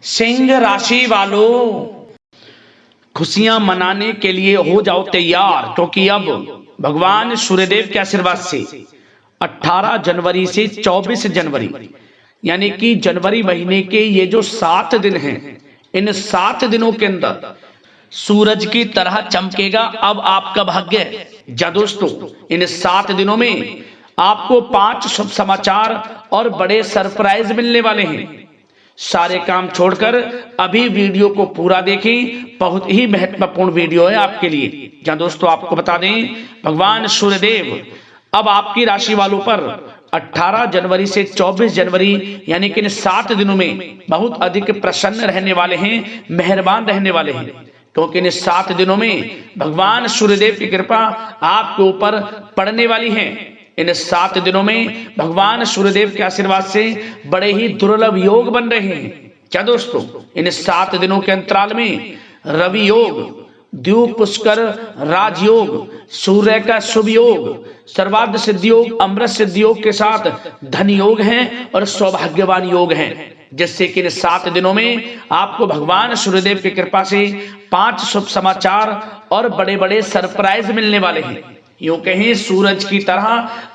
सिंह राशि वालों, खुशियां मनाने के लिए हो जाओ तैयार, क्योंकि अब भगवान सूर्यदेव के आशीर्वाद से 18 जनवरी से 24 जनवरी यानी कि जनवरी महीने के ये जो 7 दिन हैं, इन 7 दिनों के अंदर सूरज की तरह चमकेगा अब आपका भाग्य। जा दोस्तों, इन 7 दिनों में आपको 5 शुभ समाचार और बड़े सरप्राइज मिलने वाले हैं। सारे काम छोड़कर अभी वीडियो को पूरा देखें, बहुत ही महत्वपूर्ण वीडियो है आपके लिए। जहां दोस्तों आपको बता दें, भगवान सूर्यदेव अब आपकी राशि वालों पर 18 जनवरी से 24 जनवरी यानी कि इन 7 दिनों में बहुत अधिक प्रसन्न रहने वाले हैं, मेहरबान रहने वाले हैं, क्योंकि इन 7 दिनों में भगवान सूर्यदेव की कृपा आपके ऊपर पड़ने वाली है। इन 7 दिनों में भगवान सूर्यदेव के आशीर्वाद से बड़े ही दुर्लभ योग बन रहे हैं। क्या दोस्तों, इन 7 दिनों के अंतराल में रवि योग, द्वीप पुष्कर राजयोग, सूर्य का शुभ योग, सर्वार्थ सिद्धि योग, अमृत सिद्धि योग के साथ धन योग हैं और सौभाग्यवान योग हैं, जिससे कि इन 7 दिनों में आपको भगवान सूर्यदेव की कृपा से 5 शुभ समाचार और बड़े बड़े सरप्राइज मिलने वाले हैं। यूं कहें, सूरज की तरह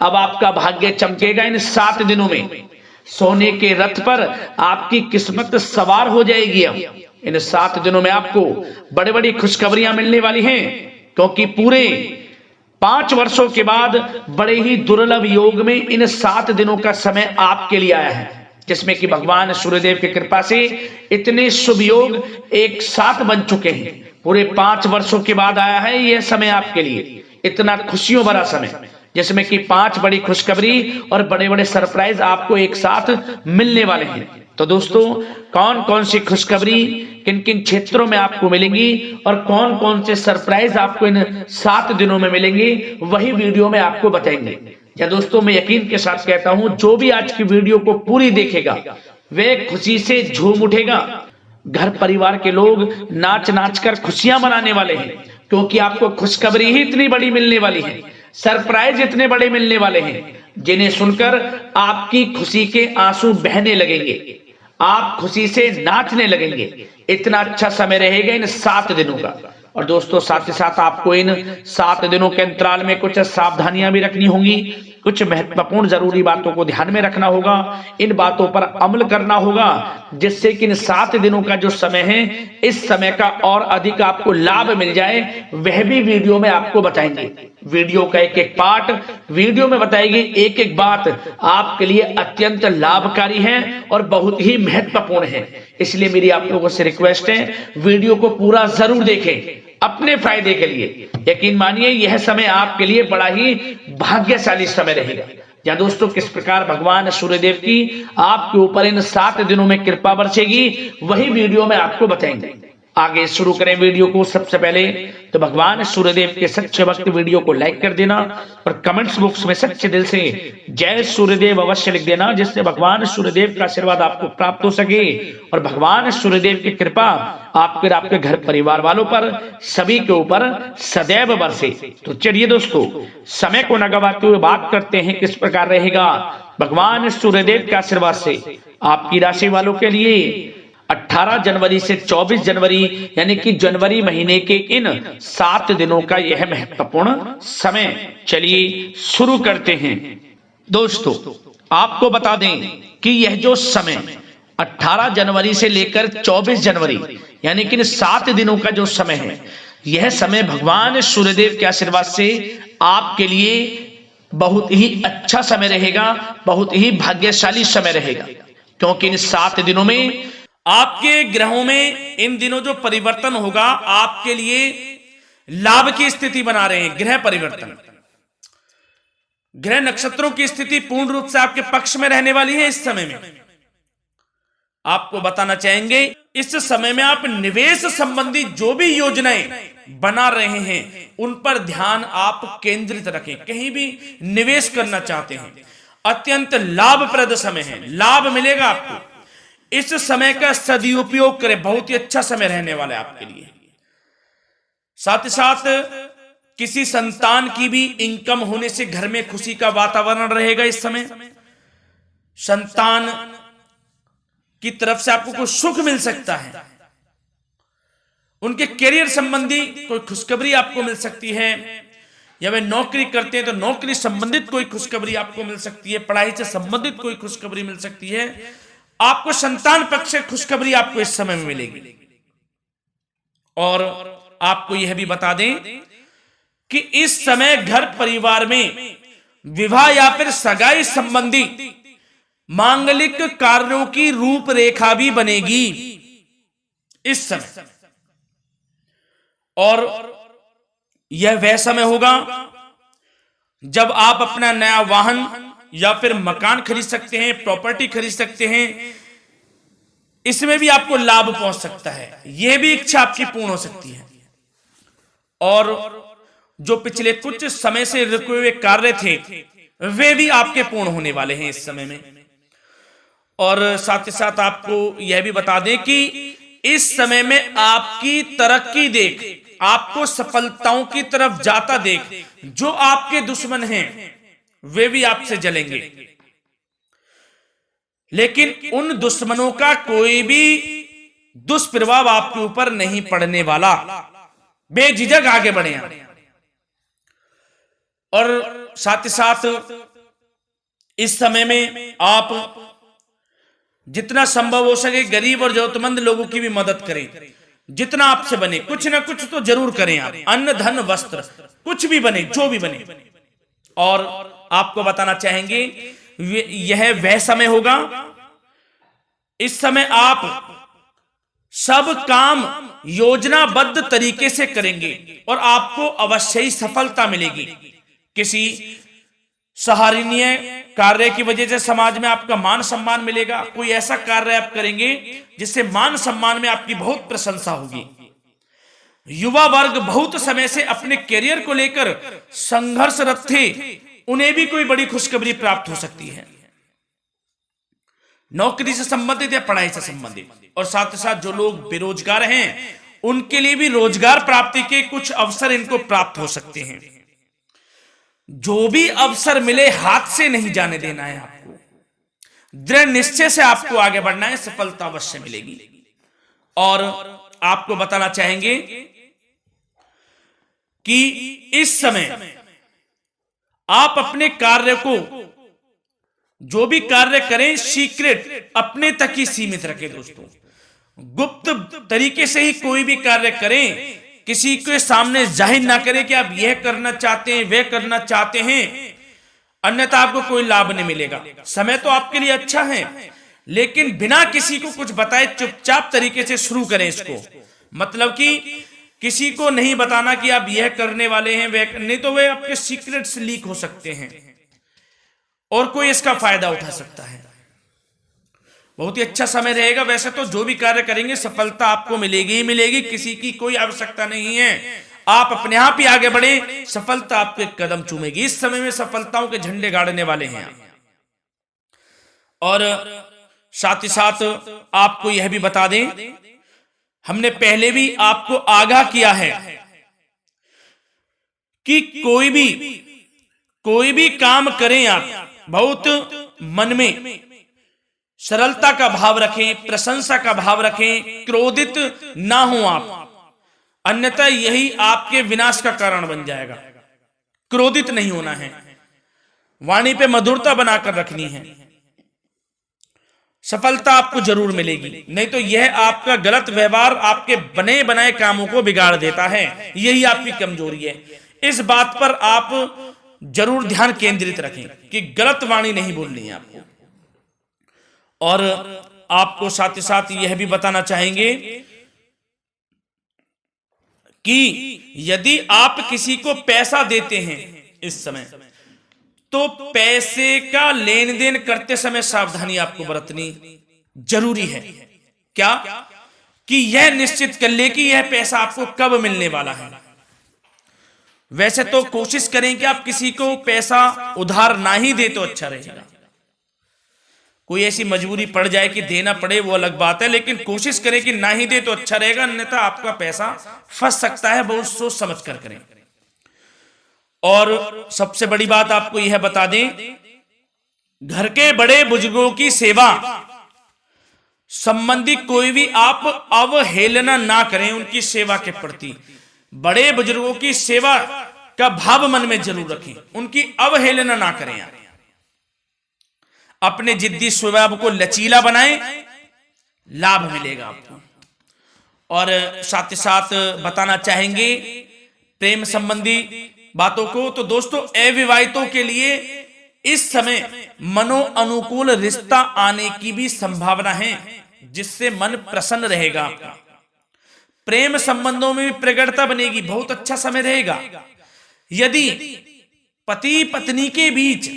अब आपका भाग्य चमकेगा इन 7 दिनों में। सोने के रथ पर आपकी किस्मत सवार हो जाएगी। अब इन 7 दिनों में आपको बड़ी बड़ी खुशखबरियां मिलने वाली हैं, क्योंकि पूरे 5 वर्षों के बाद बड़े ही दुर्लभ योग में इन 7 दिनों का समय आपके लिए आया है, जिसमें कि भगवान सूर्यदेव की कृपा से इतने शुभ योग एक साथ बन चुके हैं। पूरे 5 वर्षों के बाद आया है यह समय आपके लिए, इतना खुशियों भरा समय, जिसमें कि 5 बड़ी खुशखबरी और बड़े बड़े सरप्राइज आपको एक साथ मिलने वाले हैं। तो दोस्तों, कौन कौन सी खुशखबरी किन किन क्षेत्रों में आपको मिलेंगी और कौन कौन से सरप्राइज आपको इन 7 दिनों में मिलेंगे, वही वीडियो में आपको बताएंगे। या दोस्तों, मैं यकीन के साथ कहता हूं, जो भी आज की वीडियो को पूरी देखेगा वह खुशी से झूम उठेगा। घर परिवार के लोग नाच नाच कर खुशियां मनाने वाले हैं, क्योंकि आपको खुशखबरी ही इतनी बड़ी मिलने वाली है, सरप्राइज इतने बड़े मिलने वाले हैं, जिन्हें सुनकर आपकी खुशी के आंसू बहने लगेंगे, आप खुशी से नाचने लगेंगे। इतना अच्छा समय रहेगा इन 7 दिनों का। और दोस्तों, साथ ही साथ आपको इन 7 दिनों के अंतराल में कुछ सावधानियां भी रखनी होंगी, कुछ महत्वपूर्ण जरूरी बातों को ध्यान में रखना होगा, इन बातों पर अमल करना होगा, जिससे कि इन 7 दिनों का जो समय है, इस समय का और अधिक आपको लाभ मिल जाए, वह भी वीडियो में आपको बताएंगे। वीडियो का एक एक पार्ट वीडियो में बताएगी, एक एक बात आपके लिए अत्यंत लाभकारी है और बहुत ही महत्वपूर्ण है। इसलिए मेरी आप लोगों से रिक्वेस्ट है, वीडियो को पूरा जरूर देखें अपने फायदे के लिए। यकीन मानिए, यह समय आपके लिए बड़ा ही भाग्यशाली समय रहेगा। या दोस्तों, किस प्रकार भगवान सूर्यदेव की आपके ऊपर इन 7 दिनों में कृपा बरसेगी, वही वीडियो में आपको बताएंगे। आगे शुरू करें वीडियो को। सबसे पहले तो भगवान सूर्यदेव के सच्चे भक्त वीडियो को लाइक कर देना और कमेंट्स बॉक्स में सच्चे दिल से जय सूर्यदेव अवश्य लिख देना, जिससे भगवान सूर्यदेव का आशीर्वाद आपको प्राप्त हो सके और भगवान सूर्यदेव की कृपा आपके आपके घर परिवार वालों पर सभी के ऊपर सदैव बरसे। तो चलिए दोस्तों, समय को न गवाते हुए बात करते हैं किस प्रकार रहेगा भगवान सूर्यदेव के आशीर्वाद से आपकी राशि वालों के लिए 18 जनवरी से 24 जनवरी यानी कि जनवरी महीने के इन 7 दिनों का यह महत्वपूर्ण समय। चलिए शुरू करते हैं। दोस्तों, आपको बता दें कि यह जो समय 18 जनवरी से लेकर 24 जनवरी यानी कि इन 7 दिनों का जो समय है, यह समय भगवान सूर्यदेव के आशीर्वाद से आपके लिए बहुत ही अच्छा समय रहेगा, बहुत ही भाग्यशाली समय रहेगा, क्योंकि इन 7 दिनों में आपके ग्रहों में इन दिनों जो परिवर्तन होगा आपके लिए लाभ की स्थिति बना रहे हैं। ग्रह परिवर्तन, ग्रह नक्षत्रों की स्थिति पूर्ण रूप से आपके पक्ष में रहने वाली है। इस समय में आपको बताना चाहेंगे, इस समय में आप निवेश संबंधी जो भी योजनाएं बना रहे हैं उन पर ध्यान आप केंद्रित रखें। कहीं भी निवेश करना चाहते हैं, अत्यंत लाभप्रद समय है, लाभ मिलेगा आपको। इस समय का सदुपयोग करें, बहुत ही अच्छा समय रहने वाला है आपके लिए। साथ ही साथ किसी संतान की भी इनकम होने से घर में खुशी का वातावरण रहेगा। इस समय संतान की तरफ से आपको कोई सुख मिल सकता है, उनके करियर संबंधी कोई खुशखबरी आपको मिल सकती है, या वे नौकरी करते हैं तो नौकरी संबंधित कोई खुशखबरी आपको मिल सकती है, पढ़ाई से संबंधित कोई खुशखबरी मिल सकती है, आपको संतान पक्ष से खुशखबरी आपको इस समय में मिलेगी। और आपको यह भी बता दें कि इस समय घर परिवार में विवाह या फिर सगाई संबंधी मांगलिक कार्यों की रूपरेखा भी बनेगी इस समय। और यह वह समय होगा जब आप अपना नया वाहन या फिर मकान खरीद सकते हैं, प्रॉपर्टी खरीद सकते हैं, इसमें भी आपको लाभ पहुंच सकता है, यह भी इच्छा आपकी पूर्ण हो सकती है। और जो पिछले कुछ समय से रुके हुए कार्य थे वे भी आपके पूर्ण होने वाले हैं इस समय में। और साथ ही साथ आपको यह भी बता दें कि इस समय में आपकी तरक्की देख, आपको सफलताओं की तरफ जाता देख, जो आपके दुश्मन हैं वे भी आपसे जलेंगे, लेकिन उन दुश्मनों का कोई भी दुष्प्रभाव आपके ऊपर नहीं पड़ने वाला। बेझिझक आगे बढ़े आप। और साथ ही साथ इस समय में आप जितना संभव हो सके गरीब और जरूरतमंद लोगों की भी मदद करें, जितना आपसे बने कुछ ना कुछ तो जरूर करें आप, अन्न धन वस्त्र कुछ भी बने, जो भी बने। और आपको बताना चाहेंगे यह वह समय होगा, इस समय आप सब काम योजनाबद्ध तरीके से करेंगे और आपको अवश्य ही सफलता मिलेगी। किसी सराहनीय कार्य की वजह से समाज में आपका मान सम्मान मिलेगा, कोई ऐसा कार्य आप करेंगे जिससे मान सम्मान में आपकी बहुत प्रशंसा होगी। युवा वर्ग बहुत समय से अपने करियर को लेकर संघर्षरत थे, उन्हें भी कोई बड़ी खुशखबरी प्राप्त हो सकती है, नौकरी से संबंधित या पढ़ाई से संबंधित। और साथ ही साथ जो लोग बेरोजगार हैं उनके लिए भी रोजगार प्राप्ति के कुछ अवसर इनको प्राप्त हो सकते हैं। जो भी अवसर मिले हाथ से नहीं जाने देना है आपको, दृढ़ निश्चय से आपको आगे बढ़ना है, सफलता अवश्य मिलेगी। और आपको बताना चाहेंगे कि इस समय आप अपने कार्य को, जो भी कार्य करें, सीक्रेट अपने तक ही सीमित रखें दोस्तों। गुप्त तरीके से ही कोई भी कार्य करें, किसी के सामने जाहिर ना करें कि आप यह करना चाहते हैं, वह करना चाहते हैं, अन्यथा आपको कोई लाभ नहीं मिलेगा। समय तो आपके लिए अच्छा है, लेकिन बिना किसी को कुछ बताए चुपचाप तरीके से शुरू करें इसको। मतलब कि किसी को नहीं बताना कि आप यह करने वाले हैं, वह नहीं, तो वे आपके सीक्रेट्स लीक हो सकते हैं और कोई इसका फायदा उठा सकता है। बहुत ही अच्छा समय रहेगा। वैसे तो जो भी कार्य करेंगे सफलता आपको मिलेगी ही मिलेगी, किसी की कोई आवश्यकता नहीं है, आप अपने आप ही आगे बढ़े, सफलता आपके कदम चूमेगी। इस समय में सफलताओं के झंडे गाड़ने वाले हैं। और साथ ही साथ आपको यह भी बता दें, हमने पहले भी आपको आगाह किया है कि कोई भी काम करें आप बहुत मन में सरलता का भाव रखें, प्रशंसा का भाव रखें, क्रोधित ना हो आप, अन्यथा यही आपके विनाश का कारण बन जाएगा। क्रोधित नहीं होना है, वाणी पे मधुरता बनाकर रखनी है, सफलता आपको जरूर मिलेगी। नहीं तो यह आपका गलत व्यवहार आपके बने बनाए कामों को बिगाड़ देता है, यही आपकी कमजोरी है। इस बात पर आप जरूर ध्यान केंद्रित रखें कि गलत वाणी नहीं बोलनी है आपको। और आपको साथ ही साथ यह भी बताना चाहेंगे कि यदि आप किसी को पैसा देते हैं इस समय, तो पैसे का लेन देन करते समय सावधानी आपको बरतनी जरूरी है। क्या कि यह निश्चित कर ले कि यह पैसा आपको कब मिलने वाला है। वैसे तो कोशिश करें कि आप किसी को पैसा उधार ना ही दे तो अच्छा रहेगा। कोई ऐसी मजबूरी पड़ जाए कि देना पड़े वो अलग बात है, लेकिन कोशिश करें कि ना ही दे तो अच्छा रहेगा, अन्यथा आपका पैसा फंस सकता है। बहुत सोच समझ कर करें। और सबसे बड़ी बात आपको यह बता दें, घर के बड़े बुजुर्गों की सेवा संबंधी कोई भी आप अवहेलना ना करें उनकी सेवा के प्रति। बड़े बुजुर्गों की सेवा का भाव मन में जरूर रखें, उनकी अवहेलना ना करें आप। अपने जिद्दी स्वभाव को लचीला बनाएं, लाभ मिलेगा आपको। और साथ ही साथ बताना चाहेंगे प्रेम संबंधी बातों को, तो दोस्तों अविवाहितों के लिए इस समय मनो अनुकूल रिश्ता आने की भी संभावना है, जिससे मन प्रसन्न रहेगा आपका। प्रेम संबंधों में भी प्रगाढ़ता बनेगी, बहुत अच्छा समय रहेगा। यदि पति पत्नी के बीच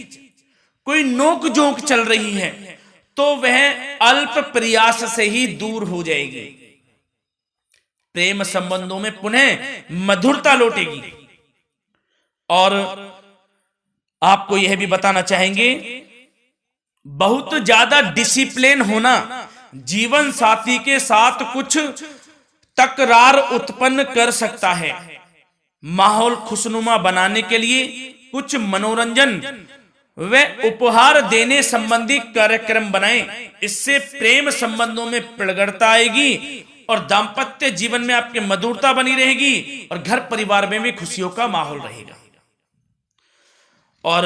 कोई नोक झोंक चल रही है तो वह अल्प प्रयास से ही दूर हो जाएगी। प्रेम संबंधों में पुनः मधुरता लौटेगी। और आपको यह भी बताना चाहेंगे, बहुत ज्यादा डिसिप्लिन होना जीवन साथी के साथ कुछ तकरार उत्पन्न कर सकता है। माहौल खुशनुमा बनाने के लिए कुछ मनोरंजन व उपहार देने संबंधी कार्यक्रम बनाएं। इससे प्रेम संबंधों में प्रगाढ़ता आएगी और दाम्पत्य जीवन में आपकी मधुरता बनी रहेगी और घर परिवार में भी खुशियों का माहौल रहेगा। और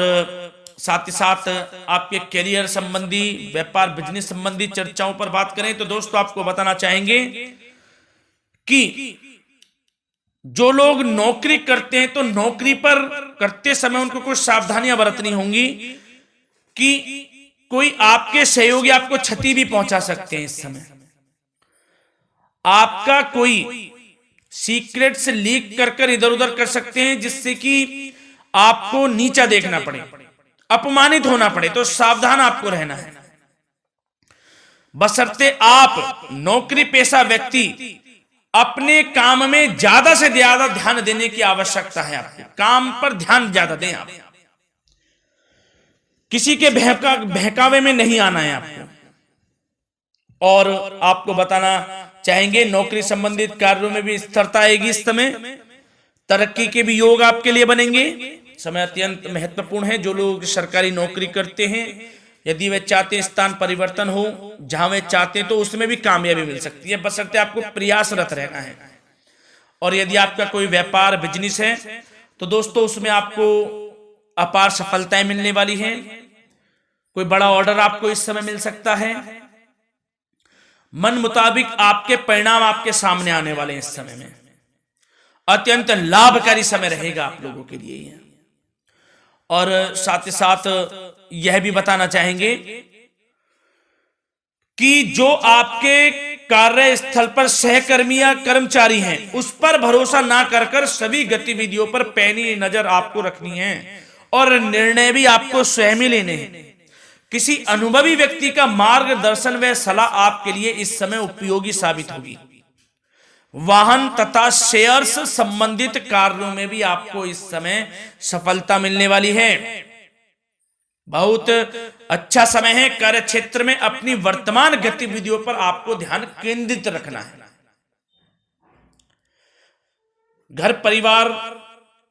साथ ही साथ आपके करियर संबंधी, व्यापार बिजनेस संबंधी चर्चाओं पर बात करें तो दोस्तों आपको बताना चाहेंगे कि जो लोग नौकरी करते हैं तो नौकरी पर करते समय उनको कुछ सावधानियां बरतनी होंगी कि कोई आपके सहयोगी आपको क्षति भी पहुंचा सकते हैं। इस समय आपका कोई सीक्रेट्स लीक कर इधर उधर कर सकते हैं, जिससे कि आपको नीचा देखना पड़े, अपमानित होना पड़े। तो सावधान आपको रहना है। बशर्ते आप नौकरी पेशा व्यक्ति अपने काम में ज्यादा से ज्यादा ध्यान देने की आवश्यकता है। आपको काम पर ध्यान ज्यादा दें। आप किसी के बहकावे में नहीं आना है आपको। और आपको बताना चाहेंगे नौकरी संबंधित कार्यों में भी स्थिरता आएगी। इस समय तरक्की के भी योग आपके लिए बनेंगे। समय अत्यंत महत्वपूर्ण है। जो लोग सरकारी नौकरी करते हैं, यदि वे चाहते हैं स्थान परिवर्तन हो, जहां वे चाहते हैं तो उसमें भी कामयाबी मिल सकती है, बशर्ते आपको प्रयासरत रहना है। और यदि आपका कोई व्यापार बिजनेस है तो दोस्तों उसमें आपको अपार सफलताएं मिलने वाली हैं। कोई बड़ा ऑर्डर आपको इस समय मिल सकता है। मन मुताबिक आपके परिणाम आपके सामने आने वाले हैं। इस समय में अत्यंत लाभकारी समय रहेगा आप लोगों के लिए। और साथ ही साथ यह भी बताना चाहेंगे कि जो आपके कार्यस्थल पर सहकर्मी या कर्मचारी हैं उस पर भरोसा ना कर सभी गतिविधियों पर पैनी नजर आपको रखनी है और निर्णय भी आपको स्वयं ही लेने हैं। किसी अनुभवी व्यक्ति का मार्गदर्शन व सलाह आपके लिए इस समय उपयोगी साबित होगी। वाहन तथा शेयर्स संबंधित कार्यों में भी आपको इस समय सफलता मिलने वाली है। बहुत अच्छा समय है। कार्य क्षेत्र में अपनी वर्तमान गतिविधियों पर आपको ध्यान केंद्रित रखना है। घर परिवार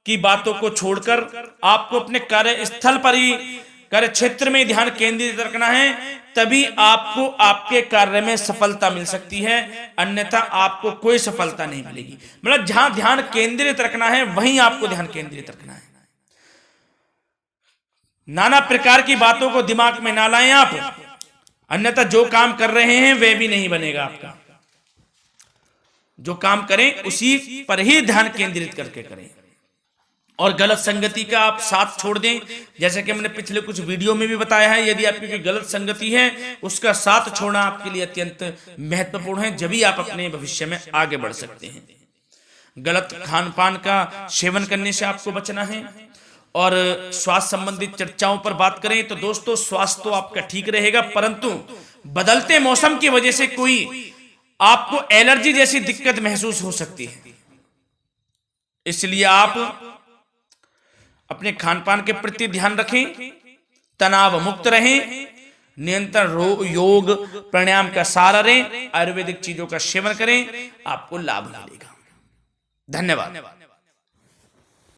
की बातों को छोड़कर आपको अपने कार्यस्थल पर ही, कार्य क्षेत्र में ध्यान केंद्रित रखना है, तभी आपको आपके कार्य में सफलता मिल सकती है, अन्यथा आपको कोई सफलता नहीं मिलेगी। मतलब जहां ध्यान केंद्रित रखना है वहीं आपको ध्यान केंद्रित रखना है। नाना प्रकार की बातों को दिमाग में ना लाएं आप, अन्यथा जो काम कर रहे हैं वह भी नहीं बनेगा आपका। जो काम करें उसी पर ही ध्यान केंद्रित करके करें और गलत संगति का आप साथ छोड़ दें। जैसे कि हमने पिछले कुछ वीडियो में भी बताया है, यदि आपकी कोई गलत संगति है उसका साथ छोड़ना आपके लिए अत्यंत महत्वपूर्ण है, जब ही आप अपने भविष्य में आगे बढ़ सकते हैं। गलत खान पान का सेवन करने से आपको बचना है। और स्वास्थ्य संबंधित चर्चाओं पर बात करें तो दोस्तों स्वास्थ्य तो आपका ठीक रहेगा, परंतु बदलते मौसम की वजह से कोई आपको एलर्जी जैसी दिक्कत महसूस हो सकती है। इसलिए आप अपने खान पान के प्रति ध्यान रखें, तनाव मुक्त रहें, नियंत्रण योग प्राणायाम का सहारा लें, आयुर्वेदिक चीजों का सेवन करें, आपको लाभ मिलेगा। धन्यवाद।